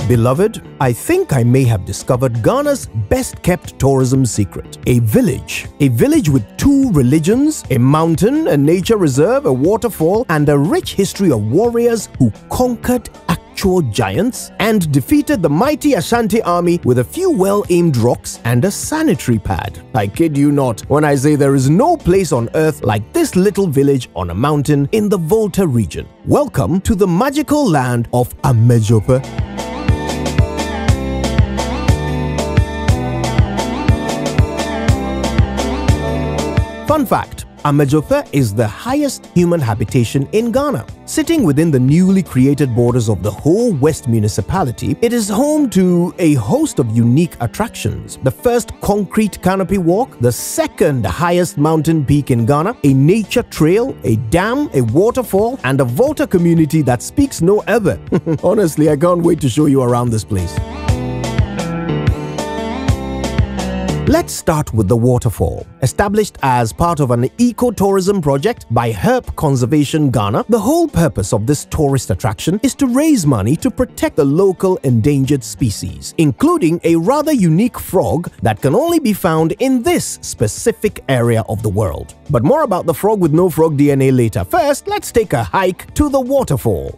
Beloved, I think I may have discovered Ghana's best-kept tourism secret. A village with two religions, a mountain, a nature reserve, a waterfall, and a rich history of warriors who conquered actual giants and defeated the mighty Ashanti army with a few well-aimed rocks and a sanitary pad. I kid you not when I say there is no place on earth like this little village on a mountain in the Volta region. Welcome to the magical land of Amedzofe. Fun fact, Amedzofe is the highest human habitation in Ghana. Sitting within the newly created borders of the whole West municipality, it is home to a host of unique attractions. The first concrete canopy walk, the second highest mountain peak in Ghana, a nature trail, a dam, a waterfall, and a Volta community that speaks no other. Honestly, I can't wait to show you around this place. Let's start with the waterfall. Established as part of an eco-tourism project by Herb Conservation Ghana, the whole purpose of this tourist attraction is to raise money to protect the local endangered species, including a rather unique frog that can only be found in this specific area of the world. But more about the frog with no frog DNA later. First, let's take a hike to the waterfall.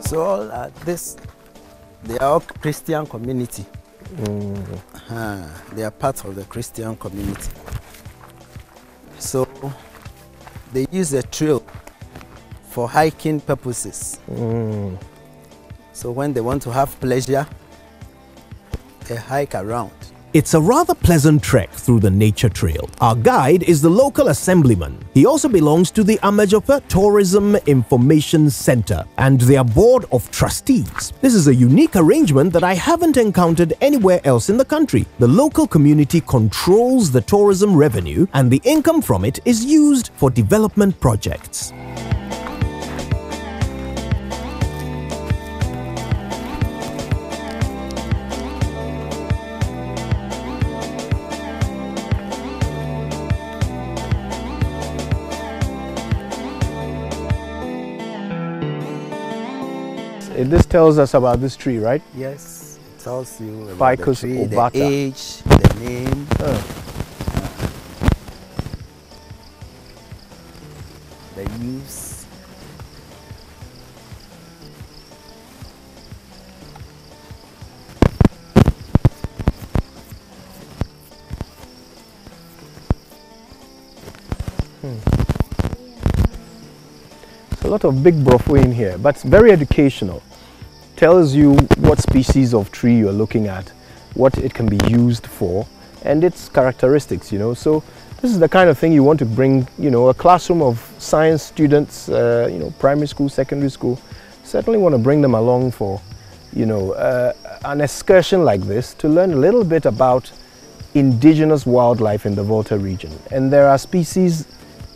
So all they are all Christian community. They are part of the Christian community. So they use the trail for hiking purposes. So when they want to have pleasure, they hike around. It's a rather pleasant trek through the nature trail. Our guide is the local assemblyman. He also belongs to the Amedzofe Tourism Information Center and their board of trustees. This is a unique arrangement that I haven't encountered anywhere else in the country. The local community controls the tourism revenue, and the income from it is used for development projects. This tells us about this tree, right? Yes, it tells you about Ficus the tree, ovata. the age, the name. The use. A lot of big brofo in here, but it's very educational. Tells you what species of tree you're looking at, what it can be used for, and its characteristics, you know. So this is the kind of thing you want to bring, you know, a classroom of science students, you know, primary school, secondary school. Certainly want to bring them along for, you know, an excursion like this to learn a little bit about indigenous wildlife in the Volta region. And there are species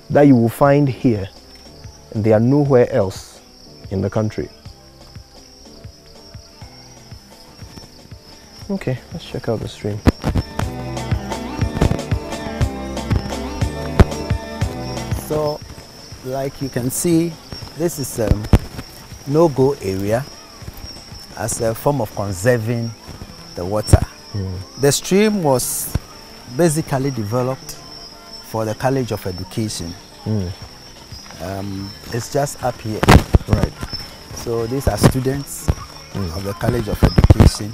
that you will find here, and they are nowhere else in the country. Okay, let's check out the stream. So, like you can see, this is a no-go area as a form of conserving the water. The stream was basically developed for the College of Education. It's just up here. Right. So these are students of the College of Education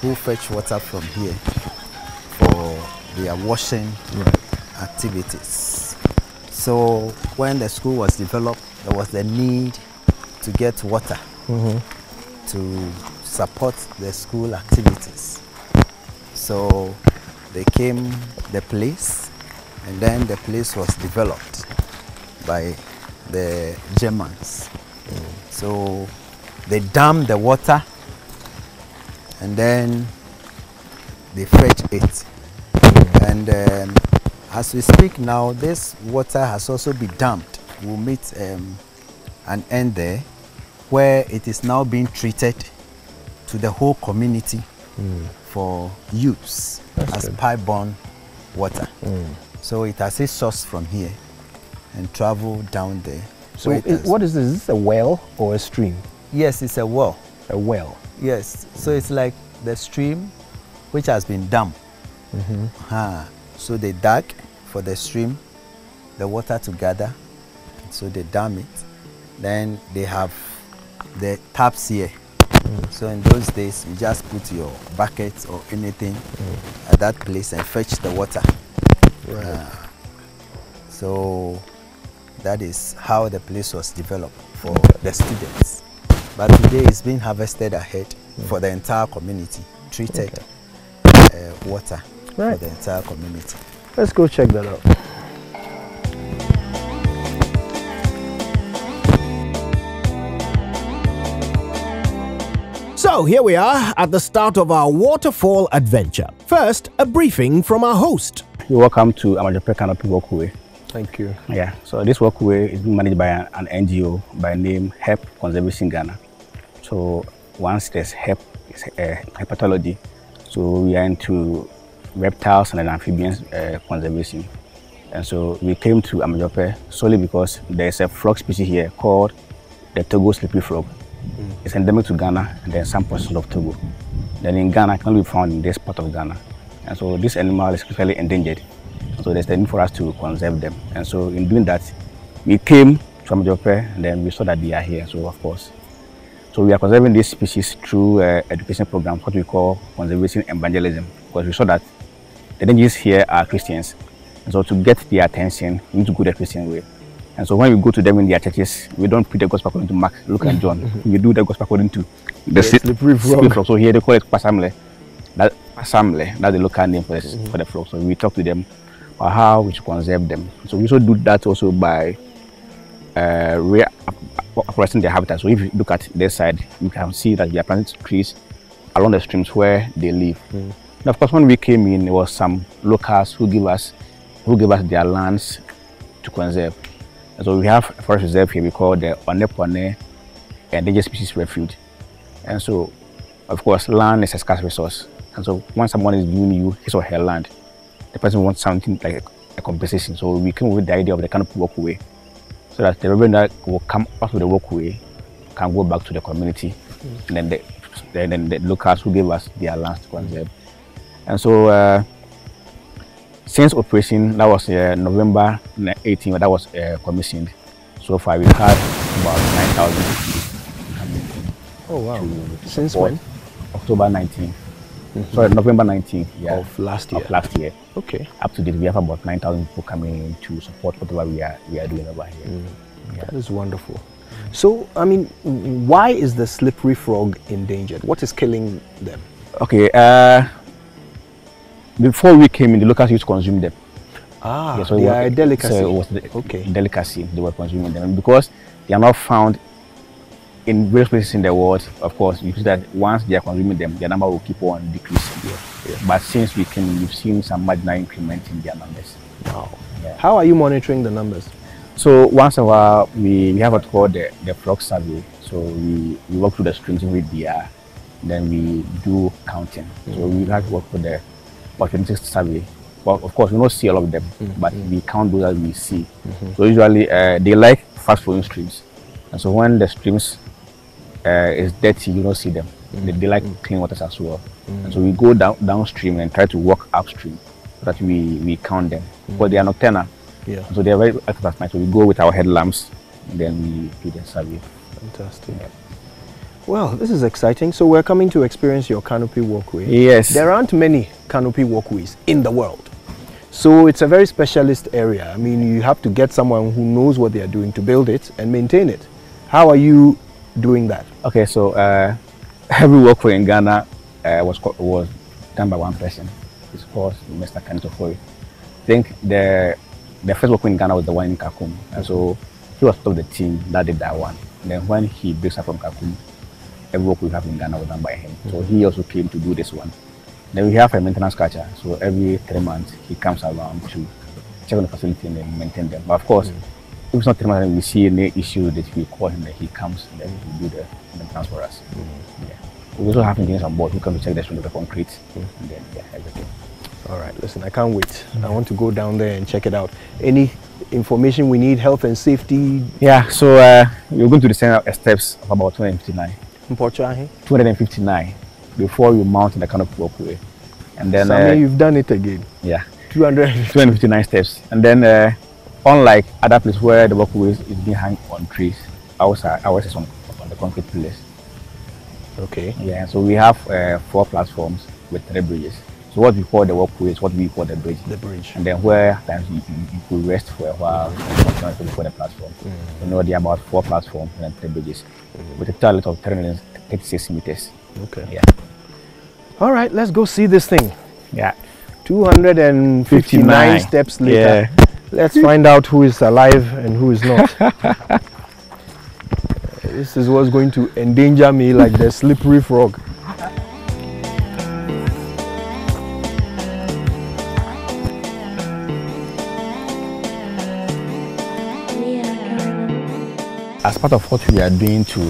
who fetch water from here for their washing activities. So when the school was developed, there was the need to get water to support the school activities. So they came the place, and then the place was developed by the Germans. So they dammed the water, and then they fetch it. And as we speak now, this water has also been damped. We'll meet an end there where it is now being treated to the whole community for use as pipe-borne water. So it has its source from here and travel down there. So what is this? Is this a well or a stream? Yes, it's a well. A well. Yes, so it's like the stream which has been dammed. So they dug for the stream, the water to gather. So they dam it. Then they have the taps here. So in those days, you just put your bucket or anything at that place and fetch the water. Right. So that is how the place was developed for the students. But today it's being harvested ahead for the entire community, treated water for the entire community. Let's go check that out. So here we are at the start of our waterfall adventure. First, a briefing from our host. You're welcome to Amedzofe Canopy walkway. Thank you. Yeah, so this walkway is being managed by an NGO by name Help Conservation Ghana. So once there's help, it's hepatology. So we are into reptiles and amphibians conservation. And so we came to Amedzofe solely because there's a frog species here called the Togo slippery frog. It's endemic to Ghana and then some portions of Togo. Then in Ghana, it can be found in this part of Ghana. And so this animal is critically endangered. So there's the need for us to conserve them. And so in doing that, we came to Amedzofe and then we saw that they are here. So of course, so we are conserving this species through education programs, what we call conservation evangelism, because we saw that the dangers here are Christians. And so to get their attention, we need to go the Christian way. And so when we go to them in their churches, we don't put the gospel according to Mark, Luke, and John. We do the gospel according to the slippery frog. So here they call it Pasamle. That's the local name for the frog. So we talk to them about how we should conserve them. So we also do that also by reappraising their habitat. So if you look at this side, you can see that we are planting trees along the streams where they live. Now, of course, when we came in, there was some locals who gave us their lands to conserve. And so we have a forest reserve here we call the Ote Endangered Species Refuge. And so, of course, land is a scarce resource. And so when someone is giving you his or her land, the person wants something like a compensation. So we came with the idea of the canopy walkway, so that the revenue that will come out of the walkway can go back to the community, and then the locals who gave us their lands to conserve. And so since operation, that was November 18, that was commissioned. So far we had about 9,000. Oh wow! Since when? October 19. Sorry, November 19th. Yeah, of last year. Okay. Up to date, we have about 9,000 people coming in to support whatever we are doing over here. That is wonderful. So, I mean, why is the slippery frog endangered? What is killing them? Okay. Before we came in, the locals used to consume them. Ah, yeah, so they are a delicacy. So it was delicacy. They were consuming them, and because they are not found in various places in the world. Of course, you see that once they are consuming them, their number will keep on decreasing. But since we came, we've seen some marginal increment in their numbers. Wow. Yeah. How are you monitoring the numbers? So once in a while, we have what's called the frog survey. So we walk through the streams with then we do counting. So we have to work for the opportunistic survey. Well, of course, we don't see all of them, but we count those that we see. So usually they like fast-flowing streams. And so when the streams is dirty, you don't see them. They like clean waters as well. And so we go downstream and try to walk upstream so that we count them. But they are nocturnal. Yeah. So they are very active at night. So we go with our headlamps and then we do the survey. Fantastic. Yeah. Well, this is exciting. So we're coming to experience your canopy walkway. Yes. There aren't many canopy walkways in the world. So it's a very specialist area. I mean, you have to get someone who knows what they are doing to build it and maintain it. How are you doing that? Okay, so every walkway in Ghana was done by one person. It's called Mr. Canopy. I think the first walkway in Ghana was the one in Kakum, and so he was part of the team that did that one. And then when he breaks up from Kakum, every walkway we have in Ghana was done by him. So he also came to do this one. Then we have a maintenance catcher. So every 3 months he comes around to check on the facility and then maintain them. But of course, if it's not 3 months and we see any issue that we call him, that he comes and then he do the maintenance for us. Yeah. We also have engineers on board who come to check the strength of the concrete and then everything. All right, listen, I can't wait. I want to go down there and check it out. Any information we need, health and safety? Yeah, so we're going to descend steps of about 259. 259 before you mount the canopy walkway. And then Sammy, you've done it again. Yeah. 259 steps. And then unlike other places where the walkway is being hung on trees, ours is on the concrete pillars. Okay. Yeah, so we have 4 platforms with 3 bridges. So what we call the walkway is what we call the bridge. The bridge. And then where times you could rest for a while before the platform. You know, there are about 4 platforms and 3 bridges with a total of 336 meters. Okay. Yeah. All right, let's go see this thing. Yeah. 259 steps later. Yeah. Let's find out who is alive and who is not. This is what's going to endanger me like the slippery frog. As part of what we are doing to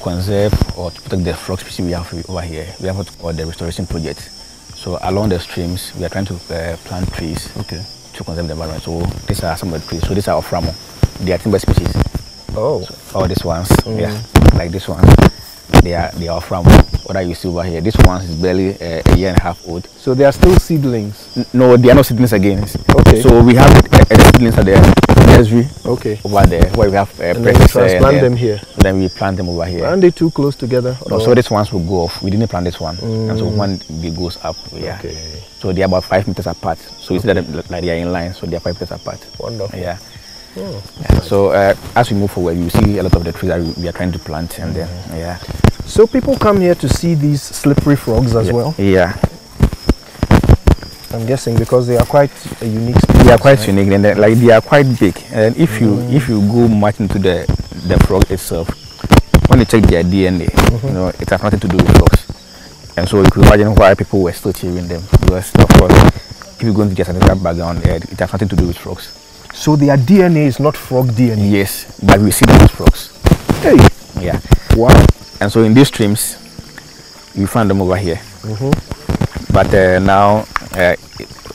conserve or to protect the frog species we have over here, we have what we call the restoration project. So along the streams, we are trying to plant trees to conserve the environment. So these are some of the trees. So these are Oframo. They are timber species. Oh. So all these ones, yeah, like this one, they are Oframo. What you see over here, this one is barely a year and a half old. So they are still seedlings? No, they are not seedlings again. Okay. So we have seedlings at the nursery over there where we have and then we transplant them here. Then we plant them over here. Aren't they too close together? No, so these ones will go off. We didn't plant this one, and so when it goes up, so they are about 5 meters apart. So you see that like they are in line, so they are 5 meters apart. Wonderful. Yeah. Yeah. So as we move forward, you see a lot of the trees that we are trying to plant, and then So people come here to see these slippery frogs as well. Yeah. I'm guessing because they are quite a unique species. They are quite unique, and they are quite big. And if you go much into the frog itself, when you check their DNA, you know, it has nothing to do with frogs. And so you could imagine why people were still cheering them, because of course, if you go into their scientific background, it has nothing to do with frogs. So their DNA is not frog DNA. Yes, but we see them as frogs. Hey. Yeah. Wow. And so in these streams, we find them over here. But now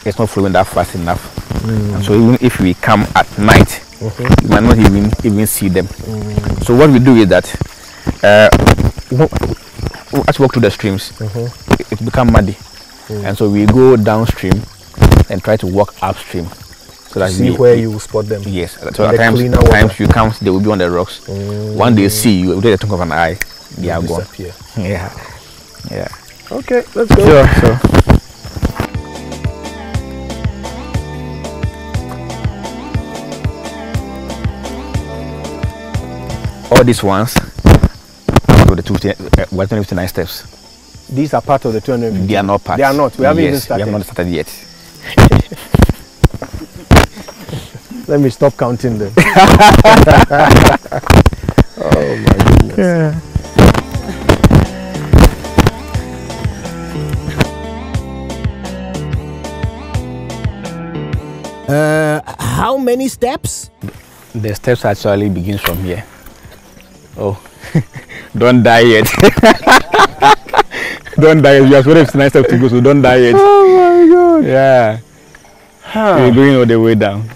it's not flowing that fast enough. And so even if we come at night, you might not even see them. So what we do is that as we walk through the streams, it becomes muddy. And so we go downstream and try to walk upstream. So that see where you will spot them. Yes. So at times you come, they will be on the rocks. When they see you, with the twinkle of an eye, they are gone. Yeah. Yeah. Okay, let's go. Sure. All these ones are the 259 steps. These are part of the 250. They are not part. They are not. We haven't even started. We have not started yet. Let me stop counting them. Oh my goodness. Yeah. How many steps? The steps actually begins from here. Oh, don't die yet. Don't die yet. You have 259 steps to go, so don't die yet. Oh my God. Yeah. You're going all the way down.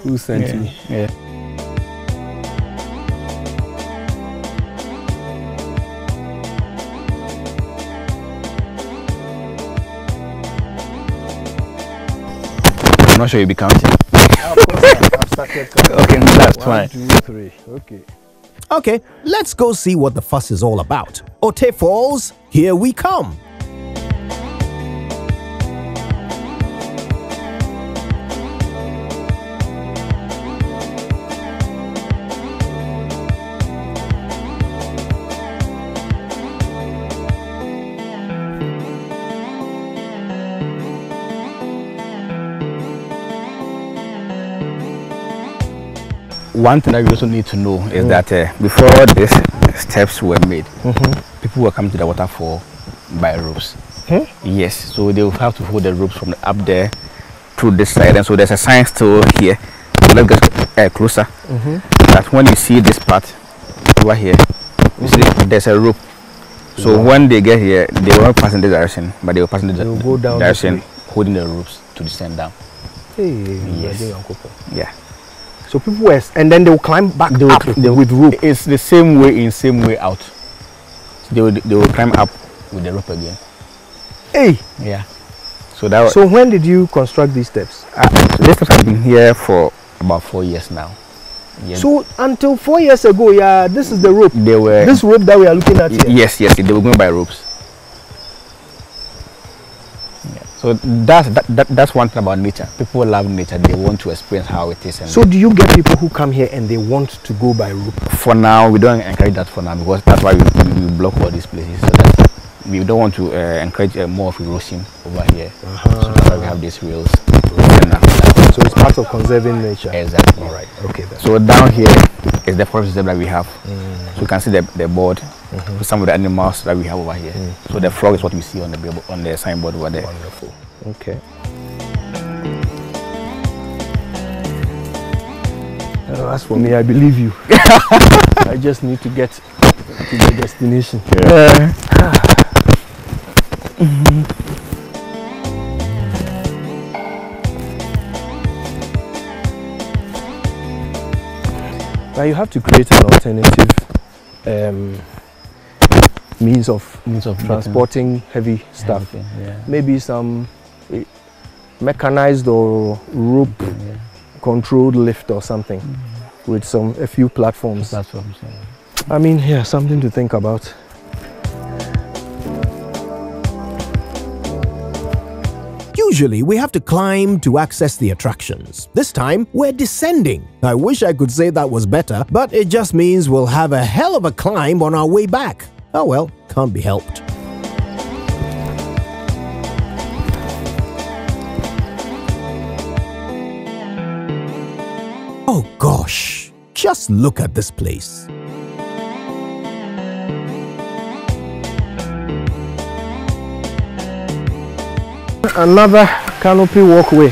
Who sent you? Yeah. I'm not sure you'll be counting. Of course, I've started counting. Okay, that's fine. 1, 2, 3. Okay. Okay, let's go see what the fuss is all about. Ote Falls, here we come. one thing that we also need to know is that before these steps were made, people were coming to the waterfall by ropes. Yes, so they will have to hold the ropes from up there to this side, and so there's a sign still here. So let's get closer. That when you see this part over here, you see there's a rope. So when they get here, they won't pass in this direction, but they will pass in the go down direction, holding the ropes to descend down. Hey, yes. Yeah. So people were, and then they will climb back up with rope. It's the same way out. So they will climb up with the rope again. Hey. Yeah. So that. So when did you construct these steps? These steps have been here for about 4 years now. Yeah. So until 4 years ago, yeah, this is the rope. They were this rope that we are looking at here. Yes, they were going by ropes. Yeah. So that's one thing about nature. People love nature. They want to experience how it is. And so do you get people who come here and they want to go by rope? For now, we don't encourage that for now, because that's why we block all these places. So that we don't want to encourage more of erosion over here. So that's why we have these rails. So it's part of conserving nature. Exactly. All right. Okay. Then. So down here is the forest reserve that we have. So you can see the board with some of the animals that we have over here. So the frog is what we see on the signboard over there. Wonderful. Okay. As for me, I believe you. I just need to get to the destination. Yeah. Now you have to create an alternative means of transporting heavy stuff. Yeah. Maybe some mechanized or rope controlled lift or something with a few platforms. I mean, yeah, something to think about. Usually, we have to climb to access the attractions. This time, we're descending. I wish I could say that was better, but it just means we'll have a hell of a climb on our way back. Oh well, can't be helped. Oh gosh, just look at this place. Another canopy walkway.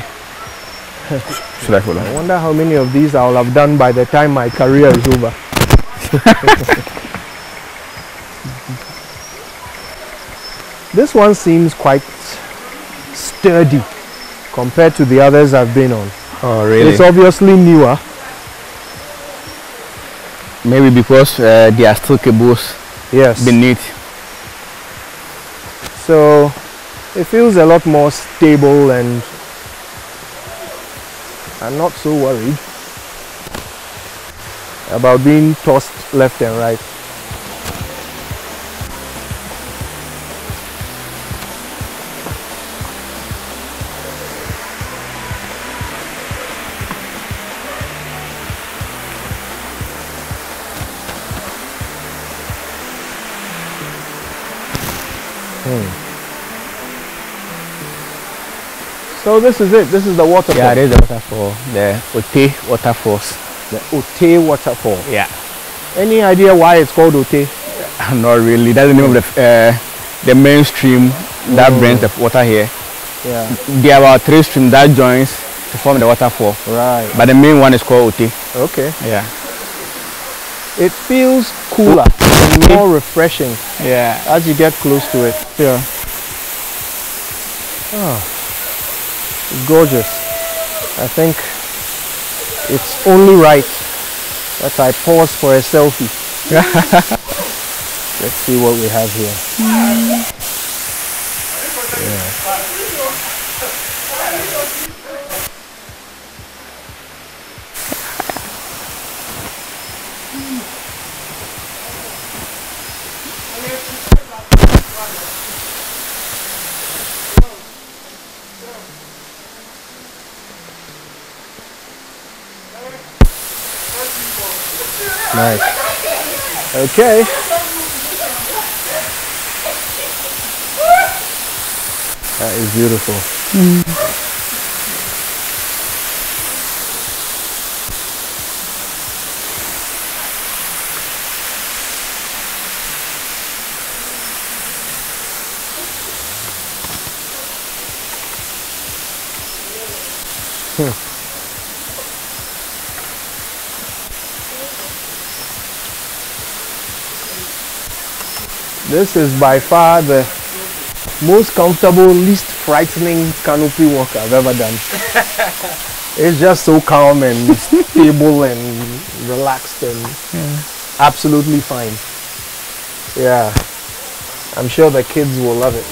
Should I follow? I wonder how many of these I'll have done by the time my career is over. This one seems quite sturdy compared to the others I've been on. Oh, really? It's obviously newer. Maybe because there are still cables beneath. So it feels a lot more stable, and I'm not so worried about being tossed left and right. So this is it. This is the waterfall. Yeah, this is the waterfall. The Ote Waterfalls. The Ote Waterfall. Yeah. Any idea why it's called Ote? Not really. That's the name of the main stream that brings the water here. Yeah. There are about 3 streams that joins to form the waterfall. Right. But the main one is called Ote. Okay. Yeah. It feels cooler and more refreshing. Yeah. As you get close to it. Yeah. Oh. Gorgeous. I think it's only right that I pause for a selfie. Let's see what we have here. Yeah. Nice. Okay. That is beautiful. This is by far the most comfortable, least frightening canopy walk I've ever done. It's just so calm and stable and relaxed and absolutely fine. Yeah, I'm sure the kids will love it.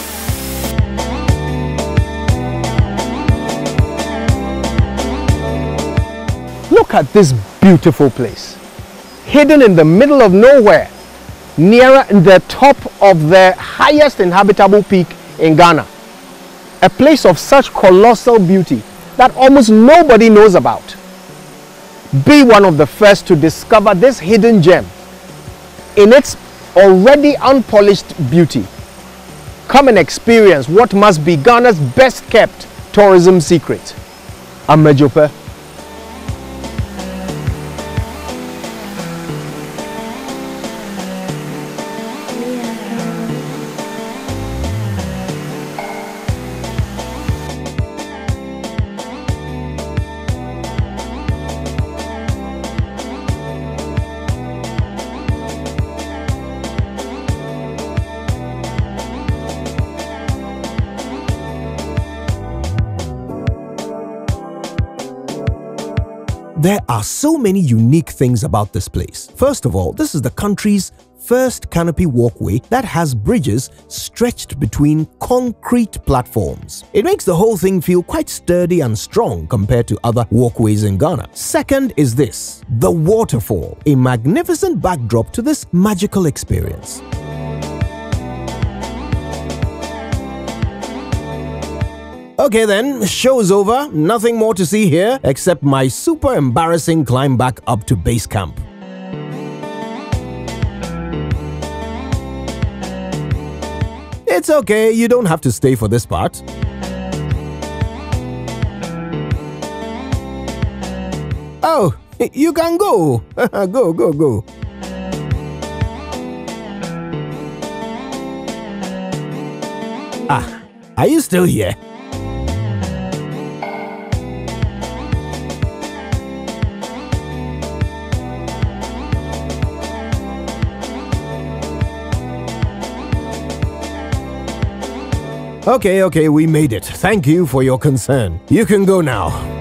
Look at this beautiful place, hidden in the middle of nowhere, nearer the top of the highest inhabitable peak in Ghana. A place of such colossal beauty that almost nobody knows about. Be one of the first to discover this hidden gem in its already unpolished beauty. Come and experience what must be Ghana's best kept tourism secret. Amedzofe. There are so many unique things about this place. First of all, this is the country's first canopy walkway that has bridges stretched between concrete platforms. It makes the whole thing feel quite sturdy and strong compared to other walkways in Ghana. Second is this, the waterfall, a magnificent backdrop to this magical experience. Okay then, show's over. Nothing more to see here except my super embarrassing climb back up to base camp. It's okay, you don't have to stay for this part. Oh, you can go. Go. Ah, are you still here? Okay, we made it. Thank you for your concern. You can go now.